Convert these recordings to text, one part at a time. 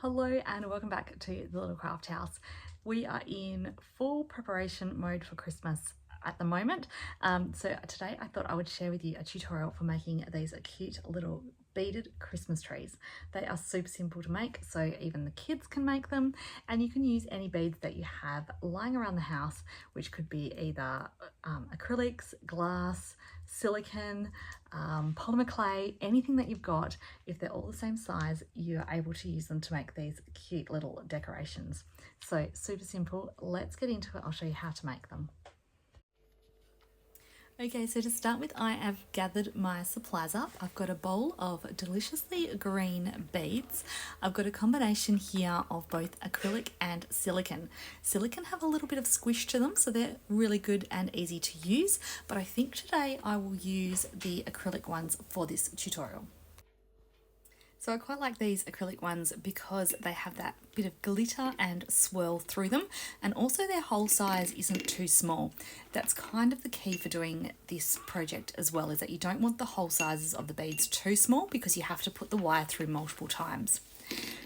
Hello and welcome back to the Little Craft House. We are in full preparation mode for Christmas at the moment. So today I thought I would share with you a tutorial for making these cute little beaded Christmas trees. They are super simple to make, so even the kids can make them, and you can use any beads that you have lying around the house, which could be either acrylics, glass, silicone, polymer clay, anything that you've got. If they're all the same size, you're able to use them to make these cute little decorations. So super simple. Let's get into it. I'll show you how to make them. Okay, so to start with, I have gathered my supplies up. I've got a bowl of deliciously green beads. I've got a combination here of both acrylic and silicone. Silicone have a little bit of squish to them, so they're really good and easy to use, but I think today I will use the acrylic ones for this tutorial. So I quite like these acrylic ones because they have that bit of glitter and swirl through them, and also their hole size isn't too small. That's kind of the key for doing this project as well, is that you don't want the hole sizes of the beads too small because you have to put the wire through multiple times.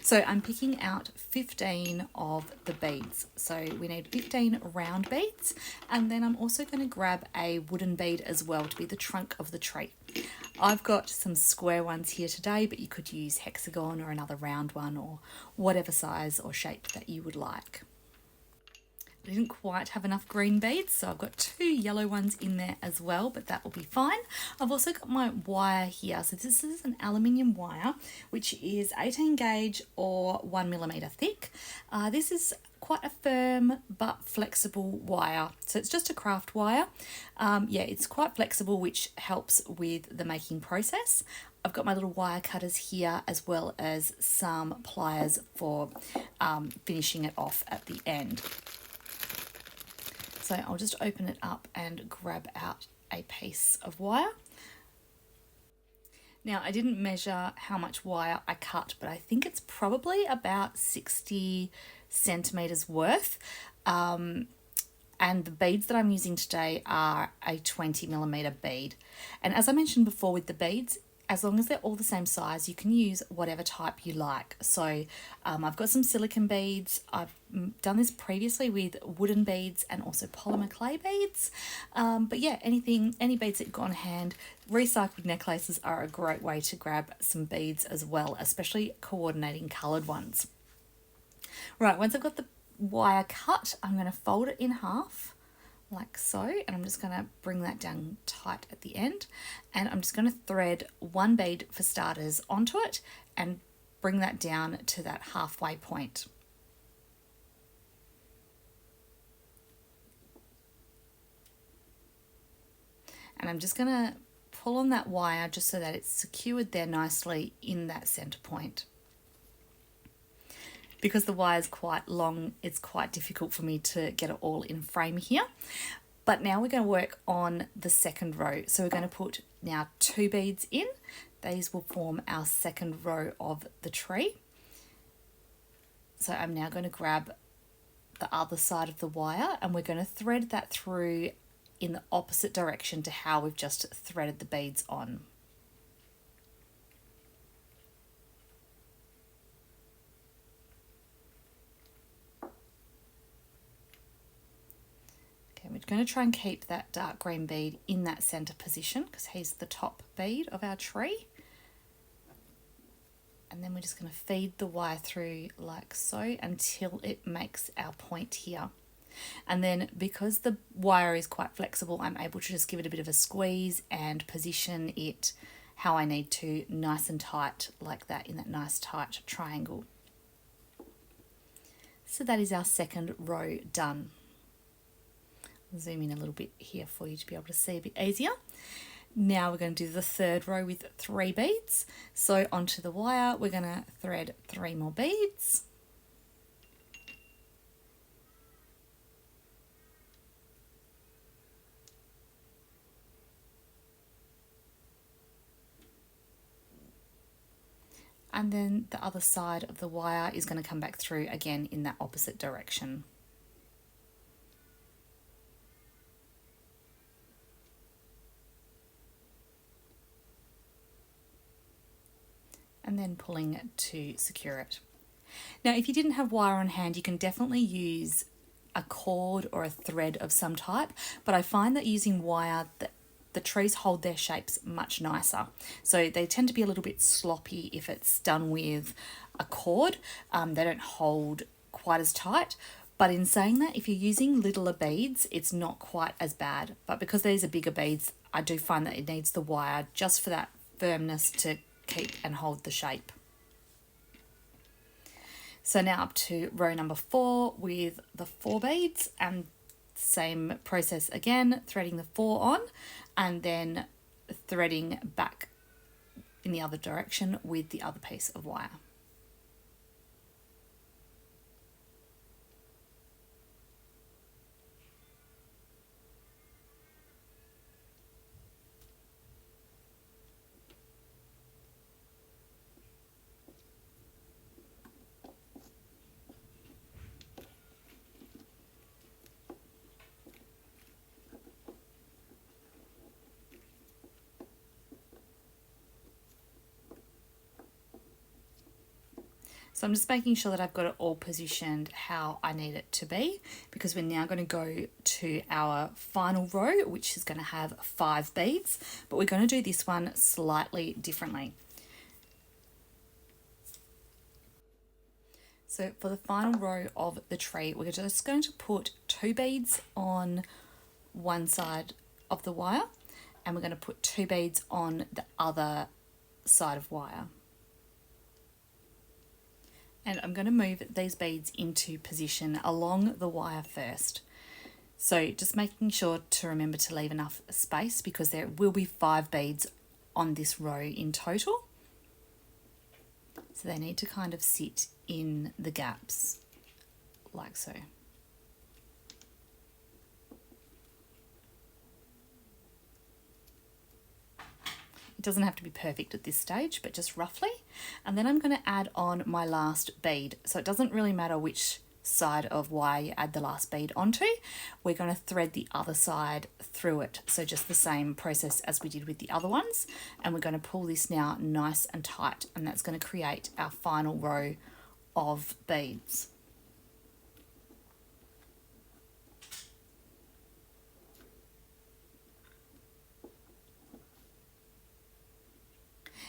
So I'm picking out 15 of the beads. So we need 15 round beads, and then I'm also going to grab a wooden bead as well to be the trunk of the tree. I've got some square ones here today, but you could use hexagon or another round one or whatever size or shape that you would like. I didn't quite have enough green beads, so I've got 2 yellow ones in there as well, but that will be fine. I've also got my wire here. So this is an aluminium wire, which is 18 gauge or 1mm thick. This is quite a firm but flexible wire. So it's just a craft wire. Yeah, it's quite flexible, which helps with the making process. I've got my little wire cutters here, as well as some pliers for finishing it off at the end. So I'll just open it up and grab out a piece of wire. Now, I didn't measure how much wire I cut, but I think it's probably about 60 centimeters worth. And the beads that I'm using today are a 20mm bead. And as I mentioned before with the beads, as long as they're all the same size, you can use whatever type you like. So I've got some silicone beads. I've done this previously with wooden beads and also polymer clay beads. But yeah, any beads that you've got on hand. Recycled necklaces are a great way to grab some beads as well, especially coordinating coloured ones. Right, once I've got the wire cut, I'm going to fold it in half, like so, and I'm just going to bring that down tight at the end, and I'm just going to thread one bead for starters onto it and bring that down to that halfway point. And I'm just going to pull on that wire just so that it's secured there nicely in that center point. Because the wire is quite long, it's quite difficult for me to get it all in frame here. But now we're going to work on the second row. So we're going to put now 2 beads in. These will form our second row of the tree. So I'm now going to grab the other side of the wire, and we're going to thread that through in the opposite direction to how we've just threaded the beads on. We're going to try and keep that dark green bead in that center position because he's the top bead of our tree. And then we're just going to feed the wire through like so until it makes our point here. And then because the wire is quite flexible, I'm able to just give it a bit of a squeeze and position it how I need to, nice and tight like that, in that nice tight triangle. So that is our second row done. Zoom in a little bit here for you to be able to see a bit easier. Now we're going to do the third row with 3 beads. So onto the wire, we're going to thread 3 more beads. And then the other side of the wire is going to come back through again in that opposite direction. And then pulling it to secure it. Now, if you didn't have wire on hand, you can definitely use a cord or a thread of some type, but I find that using wire, the trees hold their shapes much nicer. So they tend to be a little bit sloppy if it's done with a cord. They don't hold quite as tight. But in saying that, if you're using littler beads, it's not quite as bad. But because these are bigger beads, I do find that it needs the wire just for that firmness to keep and hold the shape. So now up to row number 4 with the 4 beads, and same process again, threading the 4 on and then threading back in the other direction with the other piece of wire. So I'm just making sure that I've got it all positioned how I need it to be, because we're now going to go to our final row, which is going to have 5 beads, but we're going to do this one slightly differently. So for the final row of the tree, we're just going to put 2 beads on one side of the wire, and we're going to put 2 beads on the other side of wire. And I'm going to move these beads into position along the wire first. So just making sure to remember to leave enough space, because there will be 5 beads on this row in total. So they need to kind of sit in the gaps like so. It doesn't have to be perfect at this stage, but just roughly. And then I'm going to add on my last bead. So it doesn't really matter which side of wire you add the last bead onto. We're going to thread the other side through it. So just the same process as we did with the other ones. And we're going to pull this now nice and tight, and that's going to create our final row of beads.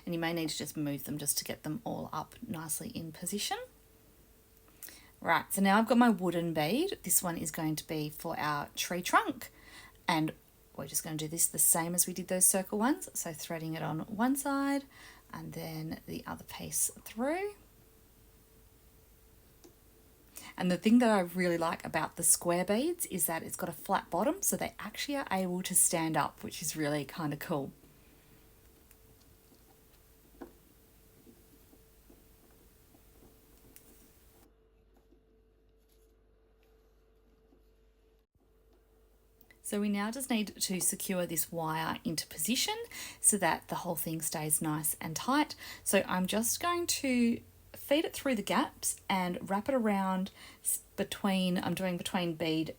And you may need to just move them just to get them all up nicely in position. Right, so now I've got my wooden bead. This one is going to be for our tree trunk, and we're just going to do this the same as we did those circle ones. So threading it on one side and then the other piece through. And the thing that I really like about the square beads is that it's got a flat bottom, so they actually are able to stand up, which is really kind of cool. So we now just need to secure this wire into position so that the whole thing stays nice and tight. So I'm just going to feed it through the gaps and wrap it around I'm doing between bead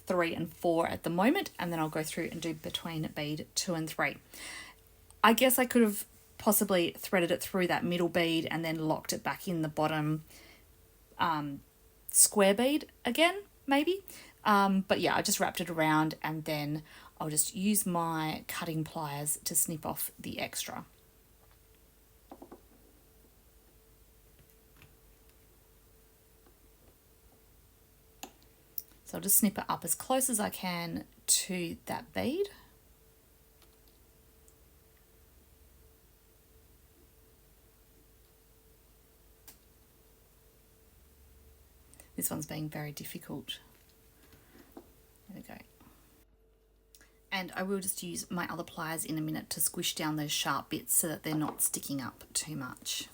3 and 4 at the moment, and then I'll go through and do between bead 2 and 3. I guess I could have possibly threaded it through that middle bead and then locked it back in the bottom square bead again, maybe. But yeah, I just wrapped it around, and then I'll just use my cutting pliers to snip off the extra. So I'll just snip it up as close as I can to that bead. This one's being very difficult. There we go. And I will just use my other pliers in a minute to squish down those sharp bits so that they're not sticking up too much.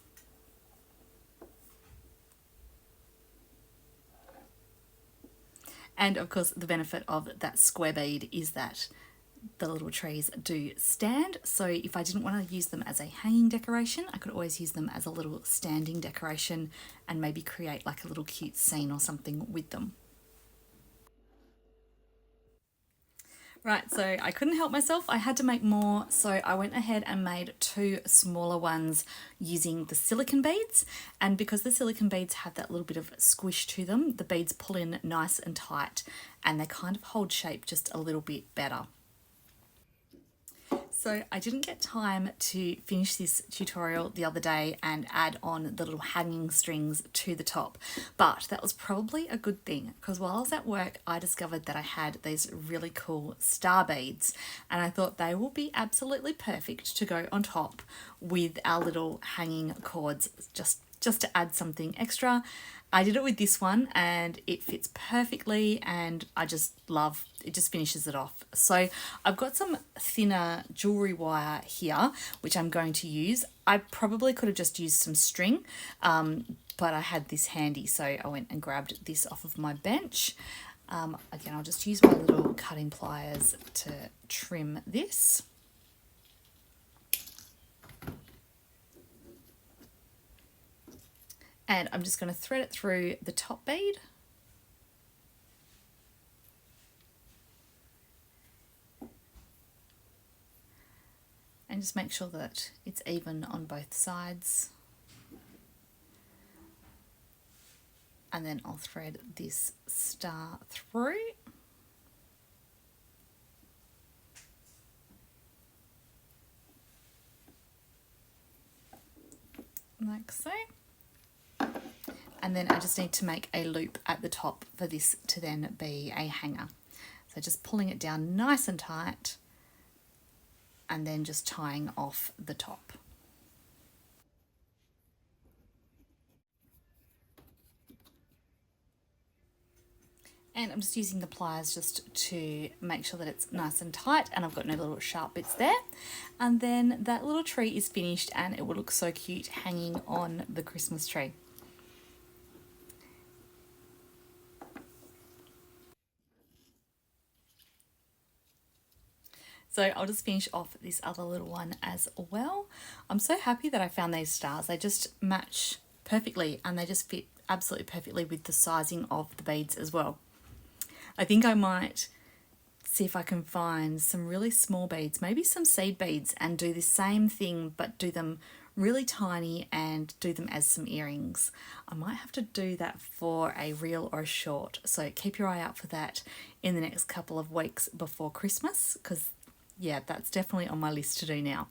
And of course, the benefit of that square bead is that the little trees do stand. So if I didn't want to use them as a hanging decoration, I could always use them as a little standing decoration and maybe create like a little cute scene or something with them. Right, so I couldn't help myself. I had to make more, so I went ahead and made 2 smaller ones using the silicone beads. And because the silicone beads have that little bit of squish to them, the beads pull in nice and tight and they kind of hold shape just a little bit better. So I didn't get time to finish this tutorial the other day and add on the little hanging strings to the top, but that was probably a good thing because while I was at work I discovered that I had these really cool star beads and I thought they will be absolutely perfect to go on top with our little hanging cords just to add something extra. I did it with this one and it fits perfectly and I just love it, just finishes it off. So I've got some thinner jewelry wire here which I'm going to use. I probably could have just used some string, but I had this handy, so I went and grabbed this off of my bench. Again, I'll just use my little cutting pliers to trim this. And I'm just going to thread it through the top bead. And just make sure that it's even on both sides. And then I'll thread this star through. Like so. And then I just need to make a loop at the top for this to then be a hanger. So just pulling it down nice and tight and then just tying off the top. And I'm just using the pliers just to make sure that it's nice and tight and I've got no little sharp bits there. And then that little tree is finished and it will look so cute hanging on the Christmas tree. So I'll just finish off this other little one as well. I'm so happy that I found these stars. They just match perfectly and they just fit absolutely perfectly with the sizing of the beads as well. I think I might see if I can find some really small beads, maybe some seed beads, and do the same thing but do them really tiny and do them as some earrings. I might have to do that for a reel or a short, so keep your eye out for that in the next couple of weeks before Christmas, because yeah, that's definitely on my list to do now.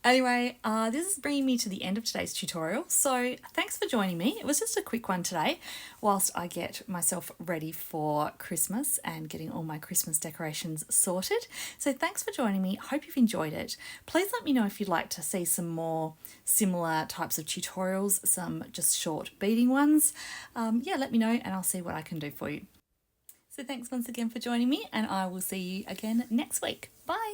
Anyway, this is bringing me to the end of today's tutorial, so thanks for joining me. It was just a quick one today whilst I get myself ready for Christmas and getting all my Christmas decorations sorted. So thanks for joining me. Hope you've enjoyed it. Please let me know if you'd like to see some more similar types of tutorials, some just short beading ones. Yeah, let me know and I'll see what I can do for you. So thanks once again for joining me and I will see you again next week. Bye!